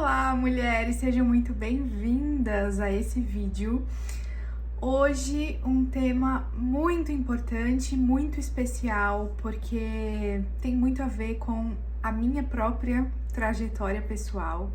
Olá, mulheres! Sejam muito bem-vindas a esse vídeo. Hoje um tema muito importante, muito especial, porque tem muito a ver com a minha própria trajetória pessoal.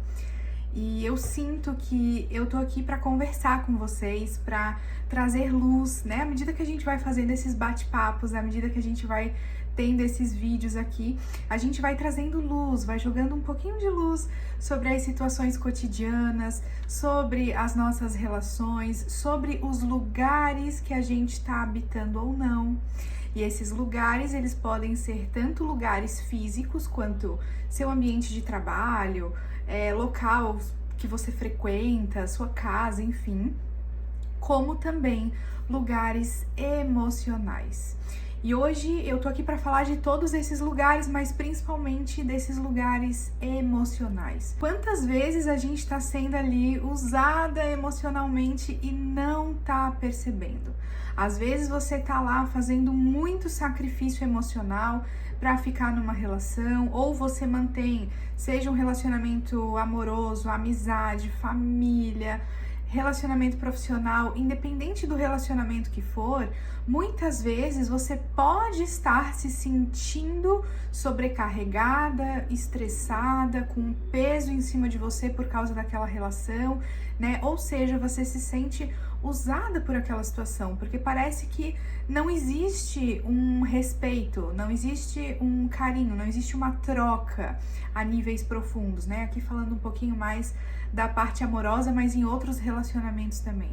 E eu sinto que eu tô aqui para conversar com vocês, para trazer luz, né? À medida que a gente vai fazendo esses bate-papos, à medida que a gente vai tendo esses vídeos aqui, a gente vai trazendo luz, vai jogando um pouquinho de luz sobre as situações cotidianas, sobre as nossas relações, sobre os lugares que a gente está habitando ou não. E esses lugares, eles podem ser tanto lugares físicos, quanto seu ambiente de trabalho, local que você frequenta, sua casa, enfim, como também lugares emocionais. E hoje eu tô aqui para falar de todos esses lugares, mas principalmente desses lugares emocionais. Quantas vezes a gente tá sendo ali usada emocionalmente e não tá percebendo? Às vezes você tá lá fazendo muito sacrifício emocional para ficar numa relação, ou você mantém, seja um relacionamento amoroso, amizade, família, relacionamento profissional, independente do relacionamento que for, muitas vezes você pode estar se sentindo sobrecarregada, estressada, com um peso em cima de você por causa daquela relação, né? Ou seja, você se sente usada por aquela situação, porque parece que não existe um respeito, não existe um carinho, não existe uma troca a níveis profundos, né? Aqui falando um pouquinho mais da parte amorosa, mas em outros relacionamentos também.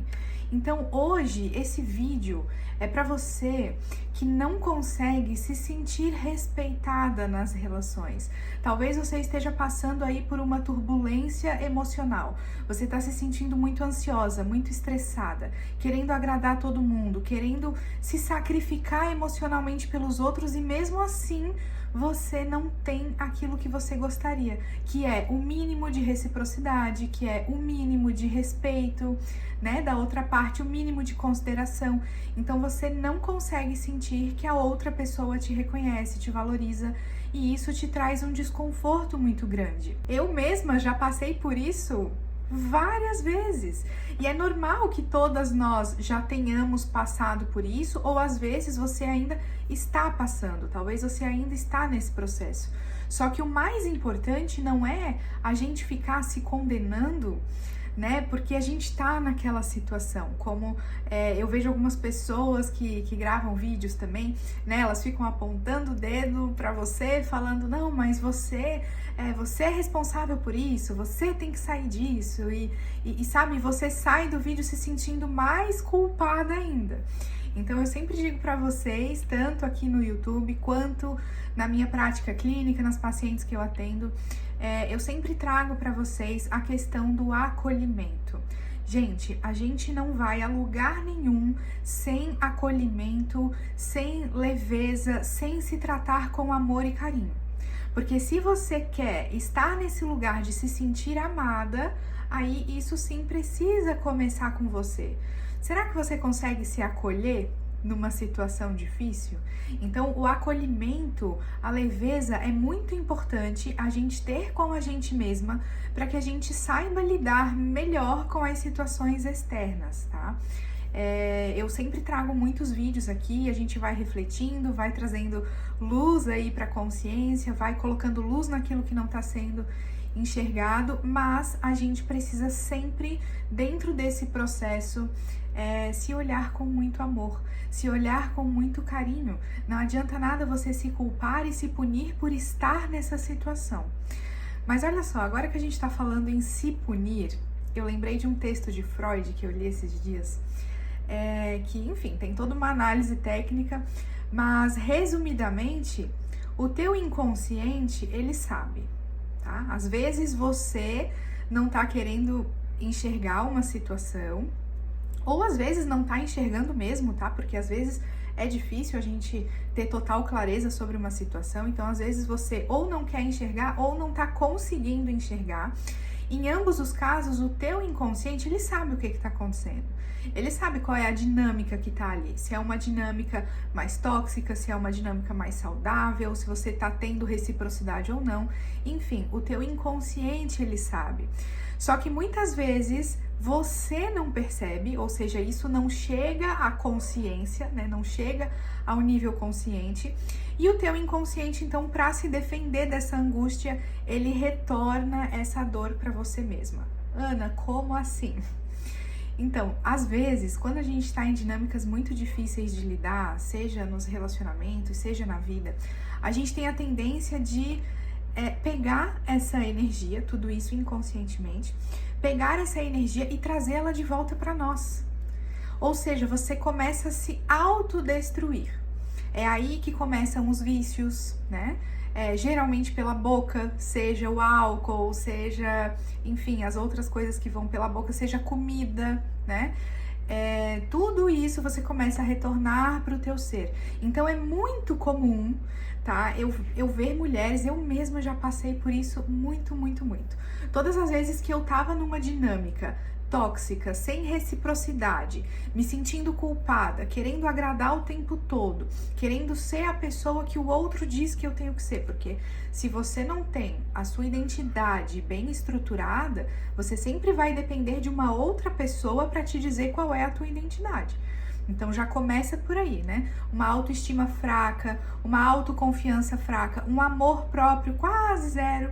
Então, hoje, esse vídeo é para você que não consegue se sentir respeitada nas relações. Talvez você esteja passando aí por uma turbulência emocional. Você está se sentindo muito ansiosa, muito estressada, querendo agradar todo mundo, querendo se sacrificar emocionalmente pelos outros e mesmo assim você não tem aquilo que você gostaria, que é o mínimo de reciprocidade, que é o mínimo de respeito, né, da outra parte, o mínimo de consideração. Então você não consegue sentir que a outra pessoa te reconhece, te valoriza, e isso te traz um desconforto muito grande. Eu mesma já passei por isso várias vezes. E é normal que todas nós já tenhamos passado por isso, ou às vezes você ainda está passando, talvez você ainda está nesse processo. Só que o mais importante não é a gente ficar se condenando, né? Porque a gente tá naquela situação, como eu vejo algumas pessoas que gravam vídeos também, né? Elas ficam apontando o dedo pra você, falando, não, mas você é responsável por isso, você tem que sair disso, e sabe, você sai do vídeo se sentindo mais culpada ainda. Então eu sempre digo pra vocês, tanto aqui no YouTube, quanto na minha prática clínica, nas pacientes que eu atendo, eu sempre trago para vocês a questão do acolhimento. Gente, a gente não vai a lugar nenhum sem acolhimento, sem leveza, sem se tratar com amor e carinho. Porque se você quer estar nesse lugar de se sentir amada, aí isso sim precisa começar com você. Será que você consegue se acolher numa situação difícil? Então, o acolhimento, a leveza é muito importante a gente ter com a gente mesma para que a gente saiba lidar melhor com as situações externas, tá? Eu sempre trago muitos vídeos aqui, a gente vai refletindo, vai trazendo luz aí para a consciência, vai colocando luz naquilo que não está sendo enxergado, mas a gente precisa sempre, dentro desse processo, se olhar com muito amor, se olhar com muito carinho. Não adianta nada você se culpar e se punir por estar nessa situação. Mas olha só, agora que a gente está falando em se punir, eu lembrei de um texto de Freud que eu li esses dias, que, enfim, tem toda uma análise técnica, mas resumidamente, o teu inconsciente, ele sabe, tá? Às vezes você não tá querendo enxergar uma situação, ou às vezes não tá enxergando mesmo, tá? Porque às vezes é difícil a gente ter total clareza sobre uma situação, então às vezes você ou não quer enxergar ou não tá conseguindo enxergar. Em ambos os casos, o teu inconsciente, ele sabe o que está acontecendo. Ele sabe qual é a dinâmica que tá ali. Se é uma dinâmica mais tóxica, se é uma dinâmica mais saudável, se você tá tendo reciprocidade ou não. Enfim, o teu inconsciente, ele sabe. Só que muitas vezes você não percebe, ou seja, isso não chega à consciência, né? Não chega ao nível consciente. E o teu inconsciente, então, para se defender dessa angústia, ele retorna essa dor para você mesma. Ana, como assim? Então, às vezes, quando a gente está em dinâmicas muito difíceis de lidar, seja nos relacionamentos, seja na vida, a gente tem a tendência de pegar essa energia, tudo isso inconscientemente, pegar essa energia e trazê-la de volta para nós. Ou seja, você começa a se autodestruir. É aí que começam os vícios, né? Geralmente pela boca, seja o álcool, seja, enfim, as outras coisas que vão pela boca, seja comida, né? Tudo isso você começa a retornar para o teu ser. Então é muito comum, tá? Eu ver mulheres, eu mesma já passei por isso muito, muito, muito. Todas as vezes que eu tava numa dinâmica tóxica, sem reciprocidade, me sentindo culpada, querendo agradar o tempo todo, querendo ser a pessoa que o outro diz que eu tenho que ser, porque se você não tem a sua identidade bem estruturada, você sempre vai depender de uma outra pessoa para te dizer qual é a tua identidade. Então já começa por aí, né? Uma autoestima fraca, uma autoconfiança fraca, um amor próprio quase zero.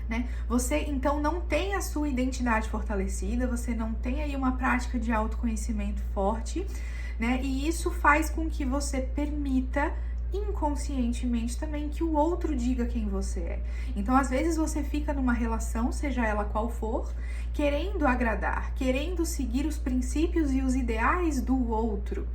Né? Você então não tem a sua identidade fortalecida, você não tem aí uma prática de autoconhecimento forte, né? E isso faz com que você permita inconscientemente também que o outro diga quem você é. Então, às vezes você fica numa relação, seja ela qual for, querendo agradar, querendo seguir os princípios e os ideais do outro.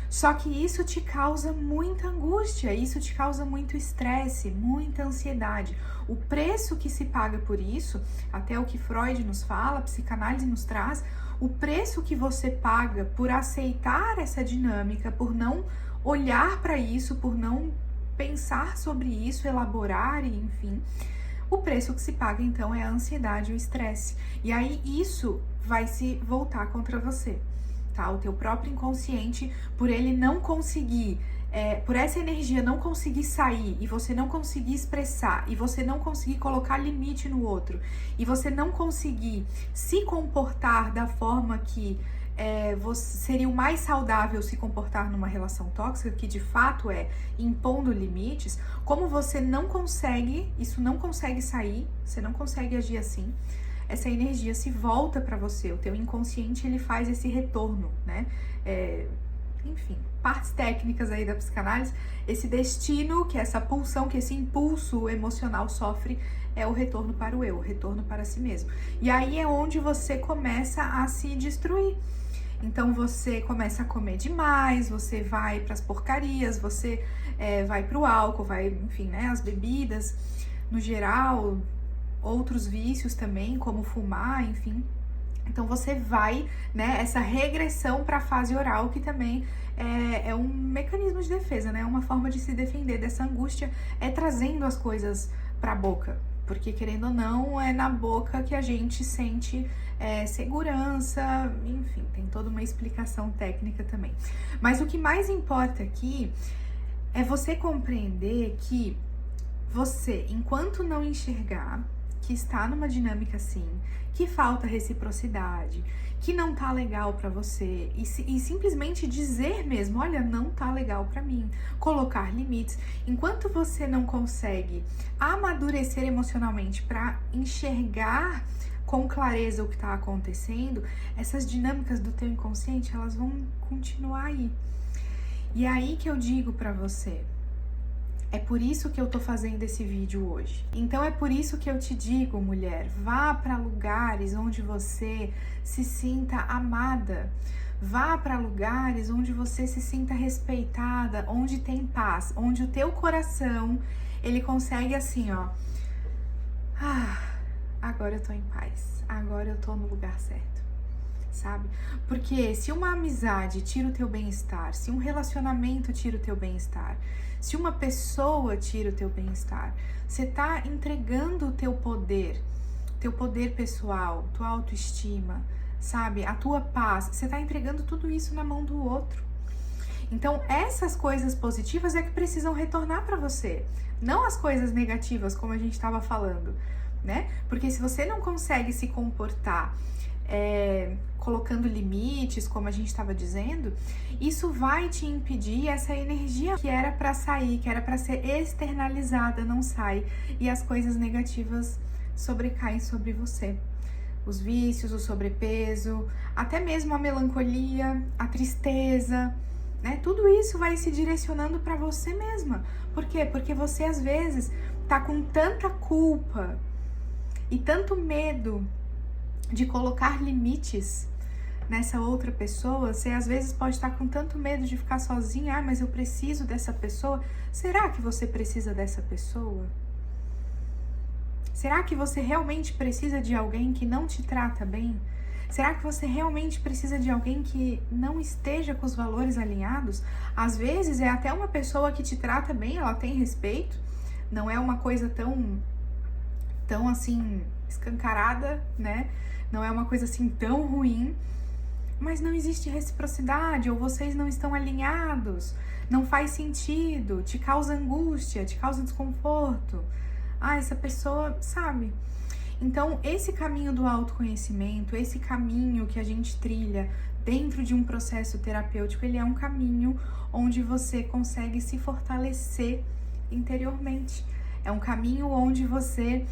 Só que isso te causa muita angústia, isso te causa muito estresse, muita ansiedade. O preço que se paga por isso, até o que Freud nos fala, a psicanálise nos traz, o preço que você paga por aceitar essa dinâmica, por não olhar para isso, por não pensar sobre isso, elaborar, enfim, o preço que se paga então é a ansiedade, o estresse. E aí isso vai se voltar contra você. Tá? O teu próprio inconsciente, por ele não conseguir, por essa energia não conseguir sair e você não conseguir expressar e você não conseguir colocar limite no outro e você não conseguir se comportar da forma que seria o mais saudável se comportar numa relação tóxica, que de fato é impondo limites, como você não consegue, isso não consegue sair, você não consegue agir assim, essa energia se volta para você, o teu inconsciente ele faz esse retorno, né? Enfim, partes técnicas aí da psicanálise, esse destino, que essa pulsão, que esse impulso emocional sofre, é o retorno para o eu, o retorno para si mesmo. E aí é onde você começa a se destruir. Então você começa a comer demais, você vai para as porcarias, você vai para o álcool, vai, enfim, né, as bebidas, no geral, outros vícios também, como fumar, enfim. Então você vai, né, essa regressão para a fase oral, que também é um mecanismo de defesa, né, uma forma de se defender dessa angústia, trazendo as coisas para a boca, porque querendo ou não, é na boca que a gente sente segurança, enfim, tem toda uma explicação técnica também. Mas o que mais importa aqui é você compreender que você, enquanto não enxergar que está numa dinâmica assim, que falta reciprocidade, que não tá legal pra você e simplesmente dizer mesmo, olha, não tá legal pra mim, colocar limites, enquanto você não consegue amadurecer emocionalmente pra enxergar com clareza o que tá acontecendo, essas dinâmicas do teu inconsciente, elas vão continuar aí. E é aí que eu digo pra você, é por isso que eu tô fazendo esse vídeo hoje. Então é por isso que eu te digo, mulher, vá para lugares onde você se sinta amada. Vá para lugares onde você se sinta respeitada, onde tem paz, onde o teu coração, ele consegue assim, ó. Agora eu tô em paz. Agora eu tô no lugar certo. Sabe? Porque se uma amizade tira o teu bem-estar, se um relacionamento tira o teu bem-estar, se uma pessoa tira o teu bem-estar, você tá entregando o teu poder teu poder pessoal, tua autoestima, sabe? A tua paz. Você tá entregando tudo isso na mão do outro. Então, essas coisas positivas é que precisam retornar para você, não as coisas negativas, como a gente estava falando, né? Porque se você não consegue se comportar colocando limites, como a gente estava dizendo, isso vai te impedir essa energia que era para sair, que era para ser externalizada, não sai, e as coisas negativas sobrecaem sobre você. Os vícios, o sobrepeso, até mesmo a melancolia, a tristeza, né? Tudo isso vai se direcionando para você mesma. Por quê? Porque você às vezes tá com tanta culpa e tanto medo de colocar limites nessa outra pessoa. Você às vezes pode estar com tanto medo de ficar sozinha. Ah, mas eu preciso dessa pessoa. Será que você precisa dessa pessoa? Será que você realmente precisa de alguém que não te trata bem? Será que você realmente precisa de alguém que não esteja com os valores alinhados? Às vezes é até uma pessoa que te trata bem, ela tem respeito, não é uma coisa tão assim escancarada, né? Não é uma coisa assim tão ruim, mas não existe reciprocidade, ou vocês não estão alinhados, não faz sentido, te causa angústia, te causa desconforto. Ah, essa pessoa, sabe? Então, esse caminho do autoconhecimento, esse caminho que a gente trilha dentro de um processo terapêutico, ele é um caminho onde você consegue se fortalecer interiormente. É um caminho onde você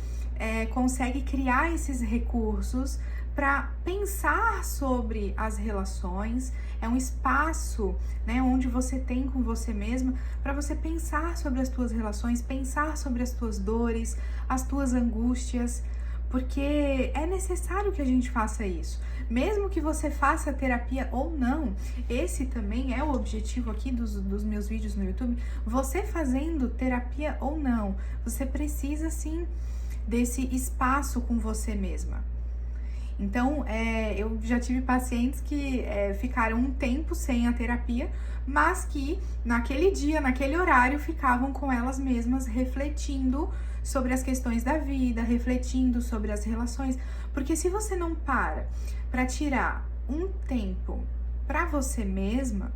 consegue criar esses recursos para pensar sobre as relações. É um espaço, né, onde você tem com você mesma para você pensar sobre as tuas relações, pensar sobre as tuas dores, as tuas angústias, porque é necessário que a gente faça isso. Mesmo que você faça terapia ou não, esse também é o objetivo aqui dos meus vídeos no YouTube. Você fazendo terapia ou não, você precisa sim desse espaço com você mesma. Então, eu já tive pacientes que ficaram um tempo sem a terapia, mas que naquele dia, naquele horário, ficavam com elas mesmas refletindo sobre as questões da vida, refletindo sobre as relações. Porque se você não para tirar um tempo para você mesma,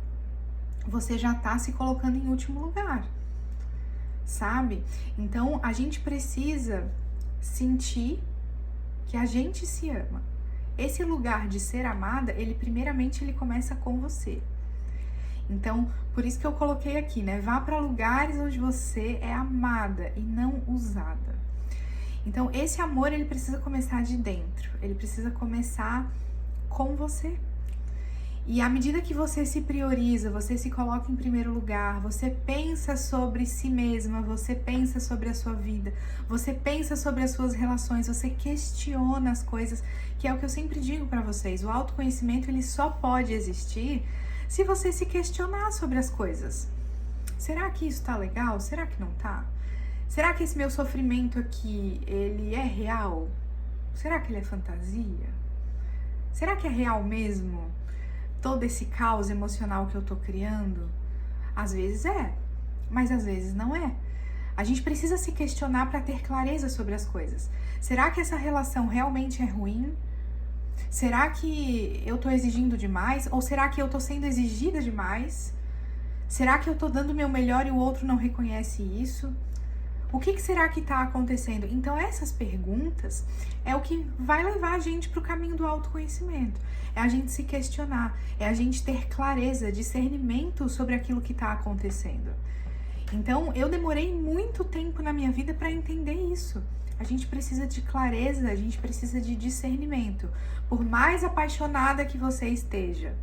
você já tá se colocando em último lugar, sabe? Então, a gente precisa sentir que a gente se ama. Esse lugar de ser amada, primeiramente ele começa com você. Então, por isso que eu coloquei aqui, né? Vá para lugares onde você é amada e não usada. Então, esse amor, ele precisa começar de dentro. Ele precisa começar com você. E à medida que você se prioriza, você se coloca em primeiro lugar, você pensa sobre si mesma, você pensa sobre a sua vida, você pensa sobre as suas relações, você questiona as coisas, que é o que eu sempre digo para vocês. O autoconhecimento, ele só pode existir se você se questionar sobre as coisas. Será que isso tá legal? Será que não tá? Será que esse meu sofrimento aqui, ele é real? Será que ele é fantasia? Será que é real mesmo? Todo esse caos emocional que eu tô criando? Às vezes é, mas às vezes não é. A gente precisa se questionar para ter clareza sobre as coisas. Será que essa relação realmente é ruim? Será que eu tô exigindo demais? Ou será que eu tô sendo exigida demais? Será que eu tô dando o meu melhor e o outro não reconhece isso? O que será que tá acontecendo? Então, essas perguntas é o que vai levar a gente pro caminho do autoconhecimento. É a gente se questionar, é a gente ter clareza, discernimento sobre aquilo que tá acontecendo. Então, eu demorei muito tempo na minha vida para entender isso. A gente precisa de clareza, a gente precisa de discernimento. Por mais apaixonada que você esteja,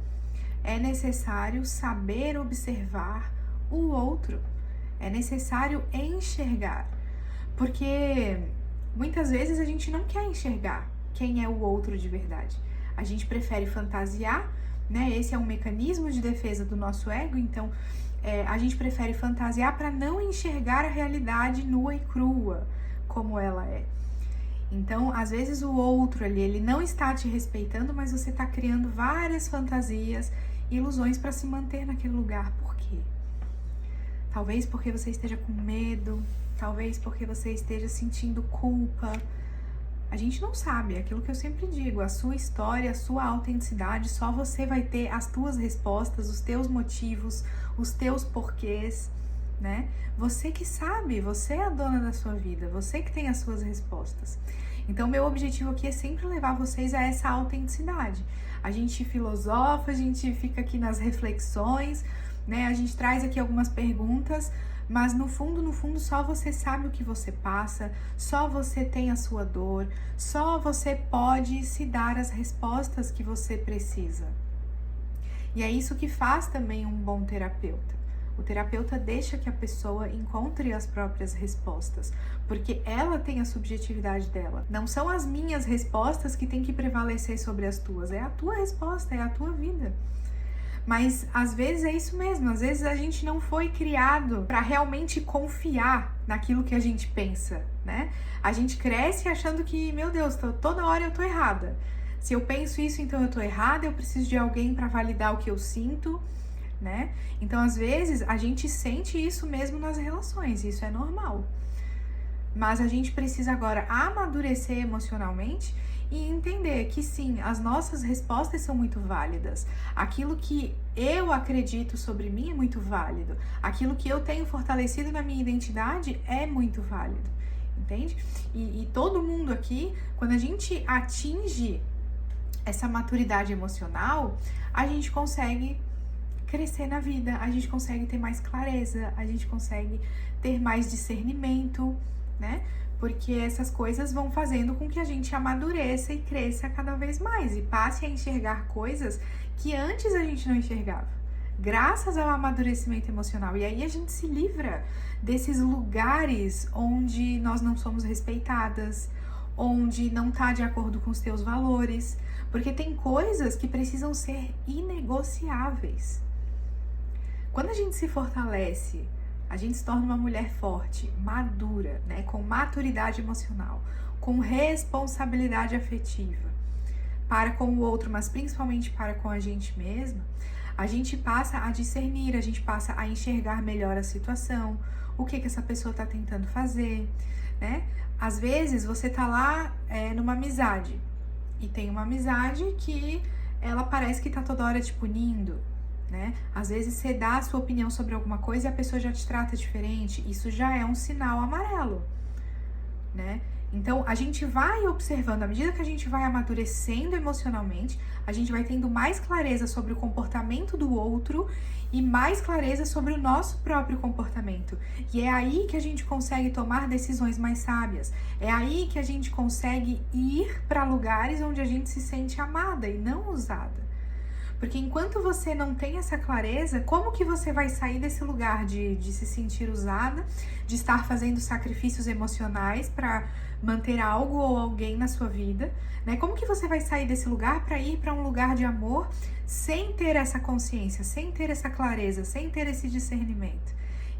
é necessário saber observar o outro. É necessário enxergar. Porque muitas vezes a gente não quer enxergar quem é o outro de verdade. A gente prefere fantasiar, né? Esse é um mecanismo de defesa do nosso ego. Então, a gente prefere fantasiar para não enxergar a realidade nua e crua, como ela é. Então, às vezes o outro ali, ele não está te respeitando, mas você está criando várias fantasias, ilusões para se manter naquele lugar. Por quê? Talvez porque você esteja com medo, talvez porque você esteja sentindo culpa, A gente não sabe, é aquilo que eu sempre digo, a sua história, a sua autenticidade, só você vai ter as tuas respostas, os teus motivos, os teus porquês, né? Você que sabe, você é a dona da sua vida, você que tem as suas respostas. Então, meu objetivo aqui é sempre levar vocês a essa autenticidade. A gente filosofa, a gente fica aqui nas reflexões, né? A gente traz aqui algumas perguntas, mas no fundo, só você sabe o que você passa, só você tem a sua dor, só você pode se dar as respostas que você precisa. E é isso que faz também um bom terapeuta. O terapeuta deixa que a pessoa encontre as próprias respostas, porque ela tem a subjetividade dela. Não são as minhas respostas que têm que prevalecer sobre as tuas, é a tua resposta, é a tua vida. Mas às vezes é isso mesmo, às vezes a gente não foi criado para realmente confiar naquilo que a gente pensa, né? A gente cresce achando que, meu Deus, toda hora eu tô errada. Se eu penso isso, então eu tô errada, eu preciso de alguém para validar o que eu sinto, né? Então às vezes a gente sente isso mesmo nas relações, isso é normal. Mas a gente precisa agora amadurecer emocionalmente e entender que sim, as nossas respostas são muito válidas. Aquilo que eu acredito sobre mim é muito válido. Aquilo que eu tenho fortalecido na minha identidade é muito válido. Entende? E todo mundo aqui, quando a gente atinge essa maturidade emocional, a gente consegue crescer na vida, a gente consegue ter mais clareza, a gente consegue ter mais discernimento, né? Porque essas coisas vão fazendo com que a gente amadureça e cresça cada vez mais e passe a enxergar coisas que antes a gente não enxergava, graças ao amadurecimento emocional. E aí a gente se livra desses lugares onde nós não somos respeitadas, onde não tá de acordo com os teus valores, porque tem coisas que precisam ser inegociáveis. Quando a gente se fortalece, a gente se torna uma mulher forte, madura, né, com maturidade emocional, com responsabilidade afetiva para com o outro, mas principalmente para com a gente mesma. A gente passa a discernir, a gente passa a enxergar melhor a situação, o que essa pessoa está tentando fazer, né? Às vezes você tá lá numa amizade e tem uma amizade que ela parece que tá toda hora te punindo, né? Às vezes você dá a sua opinião sobre alguma coisa e a pessoa já te trata diferente. Isso já é um sinal amarelo, né? Então, a gente vai observando, à medida que a gente vai amadurecendo emocionalmente, a gente vai tendo mais clareza sobre o comportamento do outro e mais clareza sobre o nosso próprio comportamento. E é aí que a gente consegue tomar decisões mais sábias. É aí que a gente consegue ir para lugares onde a gente se sente amada e não usada. Porque enquanto você não tem essa clareza, como que você vai sair desse lugar de se sentir usada, de estar fazendo sacrifícios emocionais para manter algo ou alguém na sua vida, né? Como que você vai sair desse lugar para ir para um lugar de amor sem ter essa consciência, sem ter essa clareza, sem ter esse discernimento?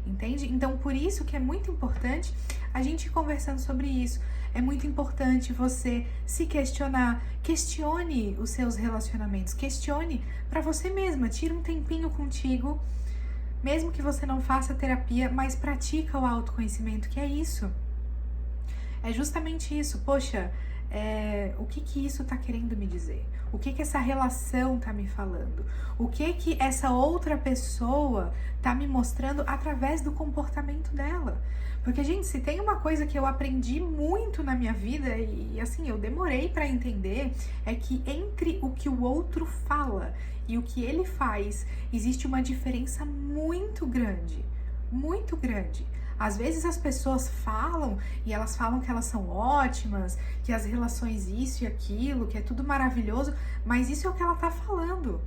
Entende? Então, por isso que é muito importante a gente ir conversando sobre isso. É muito importante você se questionar, questione os seus relacionamentos, questione para você mesma, tira um tempinho contigo, mesmo que você não faça terapia, mas pratica o autoconhecimento, que é isso. É justamente isso. Poxa, o que isso tá querendo me dizer? O que essa relação tá me falando? O que essa outra pessoa tá me mostrando através do comportamento dela? Porque, gente, se tem uma coisa que eu aprendi muito na minha vida, e assim, eu demorei para entender, é que entre o que o outro fala e o que ele faz, existe uma diferença muito grande, muito grande. Às vezes as pessoas falam e elas falam que elas são ótimas, que as relações isso e aquilo, que é tudo maravilhoso, mas isso é o que ela tá falando.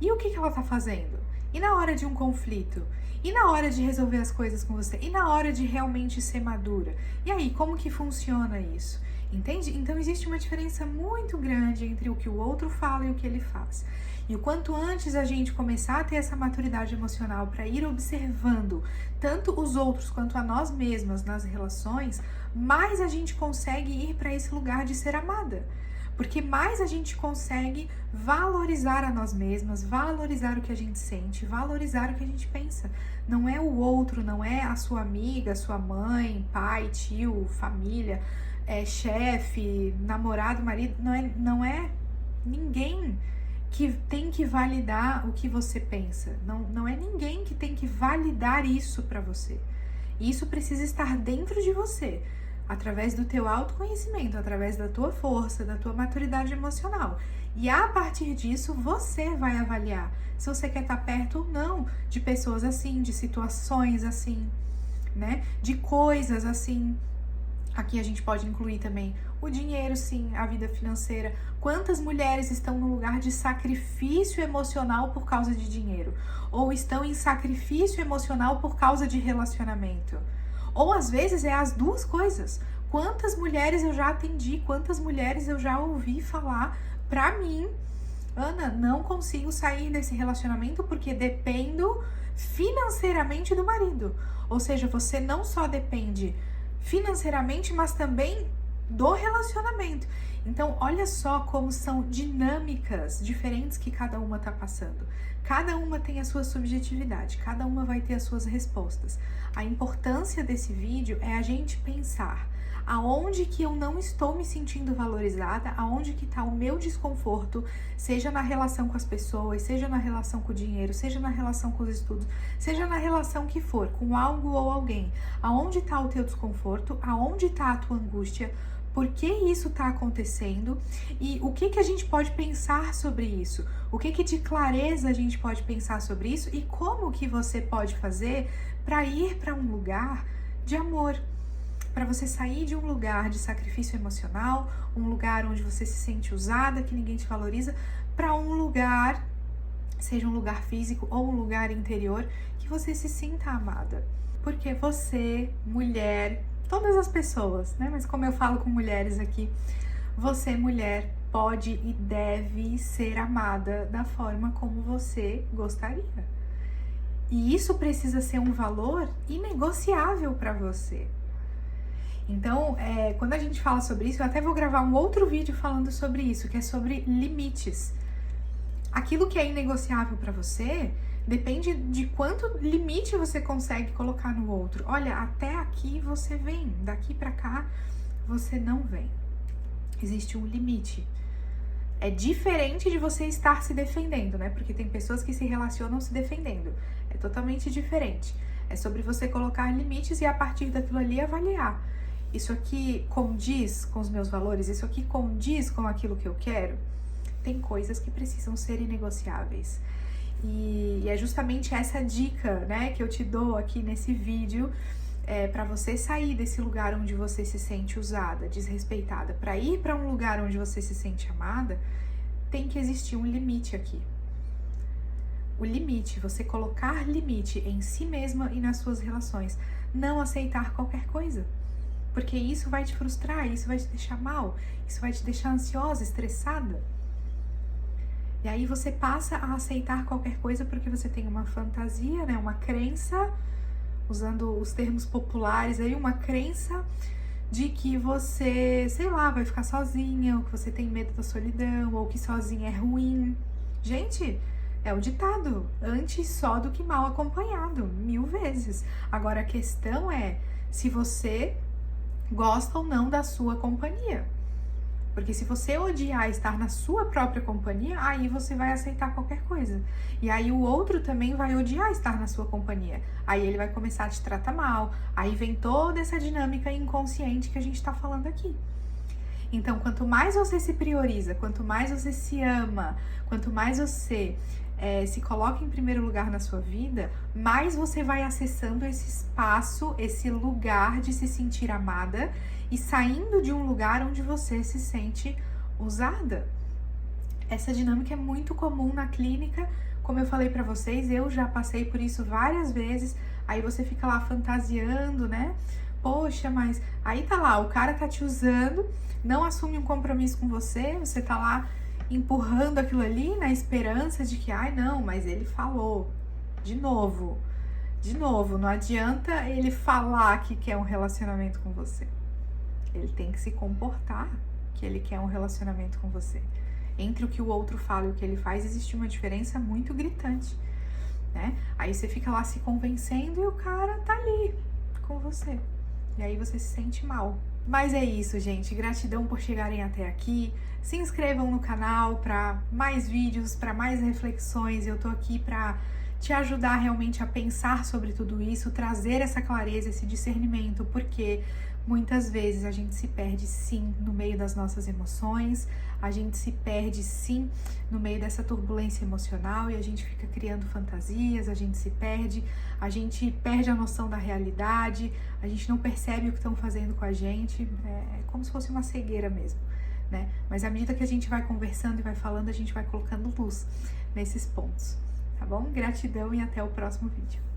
E o que ela tá fazendo? E na hora de um conflito? E na hora de resolver as coisas com você? E na hora de realmente ser madura? E aí, como que funciona isso? Entende? Então existe uma diferença muito grande entre o que o outro fala e o que ele faz. E o quanto antes a gente começar a ter essa maturidade emocional para ir observando tanto os outros quanto a nós mesmas nas relações, mais a gente consegue ir para esse lugar de ser amada. Porque mais a gente consegue valorizar a nós mesmas, valorizar o que a gente sente, valorizar o que a gente pensa. Não é o outro, não é a sua amiga, a sua mãe, pai, tio, família. chefe, namorado, marido, não é ninguém que tem que validar o que você pensa. Não é ninguém que tem que validar isso para você. Isso precisa estar dentro de você, através do teu autoconhecimento, através da tua força, da tua maturidade emocional. E a partir disso, você vai avaliar se você quer estar perto ou não de pessoas assim, de situações assim, né? De coisas assim. Aqui a gente pode incluir também o dinheiro, sim, a vida financeira. Quantas mulheres estão no lugar de sacrifício emocional por causa de dinheiro? Ou estão em sacrifício emocional por causa de relacionamento? Ou às vezes é as duas coisas. Quantas mulheres eu já atendi, quantas mulheres eu já ouvi falar pra mim: Ana, não consigo sair desse relacionamento porque dependo financeiramente do marido. Ou seja, você não só depende financeiramente, mas também do relacionamento. Então, olha só como são dinâmicas diferentes que cada uma tá passando. Cada uma tem a sua subjetividade, cada uma vai ter as suas respostas. A importância desse vídeo é a gente pensar aonde que eu não estou me sentindo valorizada, aonde que tá o meu desconforto, seja na relação com as pessoas, seja na relação com o dinheiro, seja na relação com os estudos, seja na relação que for, com algo ou alguém. Aonde tá o teu desconforto, aonde tá a tua angústia, por que isso tá acontecendo e o que que a gente pode pensar sobre isso? O que que de clareza a gente pode pensar sobre isso e como que você pode fazer para ir para um lugar de amor? Para você sair de um lugar de sacrifício emocional, um lugar onde você se sente usada, que ninguém te valoriza, para um lugar, seja um lugar físico ou um lugar interior, que você se sinta amada. Porque você, mulher, todas as pessoas, né? Mas como eu falo com mulheres aqui, você, mulher, pode e deve ser amada da forma como você gostaria. E isso precisa ser um valor inegociável para você. Então, quando a gente fala sobre isso, eu até vou gravar um outro vídeo falando sobre isso, que é sobre limites. Aquilo que é inegociável para você depende de quanto limite você consegue colocar no outro. Olha, até aqui você vem, daqui para cá você não vem. Existe um limite. É diferente de você estar se defendendo, né? Porque tem pessoas que se relacionam se defendendo. É totalmente diferente. É sobre você colocar limites e a partir daquilo ali avaliar. Isso aqui condiz com os meus valores? Isso aqui condiz com aquilo que eu quero? Tem coisas que precisam ser inegociáveis. E é justamente essa dica, né, que eu te dou aqui nesse vídeo, para você sair desse lugar onde você se sente usada, desrespeitada, para ir para um lugar onde você se sente amada, tem que existir um limite aqui. O limite, você colocar limite em si mesma e nas suas relações. Não aceitar qualquer coisa. Porque isso vai te frustrar, isso vai te deixar mal, isso vai te deixar ansiosa, estressada. E aí você passa a aceitar qualquer coisa porque você tem uma fantasia, né? Uma crença, usando os termos populares aí, uma crença de que você, sei lá, vai ficar sozinha, ou que você tem medo da solidão, ou que sozinha é ruim. Gente, é o ditado, antes só do que mal acompanhado, 1000 vezes. Agora a questão é se você gosta ou não da sua companhia. Porque se você odiar estar na sua própria companhia, aí você vai aceitar qualquer coisa. E aí o outro também vai odiar estar na sua companhia. Aí ele vai começar a te tratar mal. Aí vem toda essa dinâmica inconsciente que a gente tá falando aqui. Então, quanto mais você se prioriza, quanto mais você se ama, quanto mais você se coloca em primeiro lugar na sua vida, mais você vai acessando esse espaço, esse lugar de se sentir amada e saindo de um lugar onde você se sente usada. Essa dinâmica é muito comum na clínica, como eu falei pra vocês, eu já passei por isso várias vezes. Aí você fica lá fantasiando, né? Poxa, mas aí tá lá, o cara tá te usando, não assume um compromisso com você, você tá lá empurrando aquilo ali na esperança de que, ai não, mas ele falou. De novo, não adianta ele falar que quer um relacionamento com você. Ele tem que se comportar que ele quer um relacionamento com você. Entre o que o outro fala e o que ele faz, existe uma diferença muito gritante, né? Aí você fica lá se convencendo e o cara tá ali com você. E aí você se sente mal, Mas é isso, gente. Gratidão por chegarem até aqui. Se inscrevam no canal para mais vídeos, para mais reflexões. Eu tô aqui para te ajudar realmente a pensar sobre tudo isso, trazer essa clareza, esse discernimento, porque muitas vezes a gente se perde sim no meio das nossas emoções, a gente se perde sim no meio dessa turbulência emocional e a gente fica criando fantasias, a gente perde a noção da realidade, a gente não percebe o que estão fazendo com a gente, é como se fosse uma cegueira mesmo, né? Mas à medida que a gente vai conversando e vai falando, a gente vai colocando luz nesses pontos, tá bom? Gratidão e até o próximo vídeo.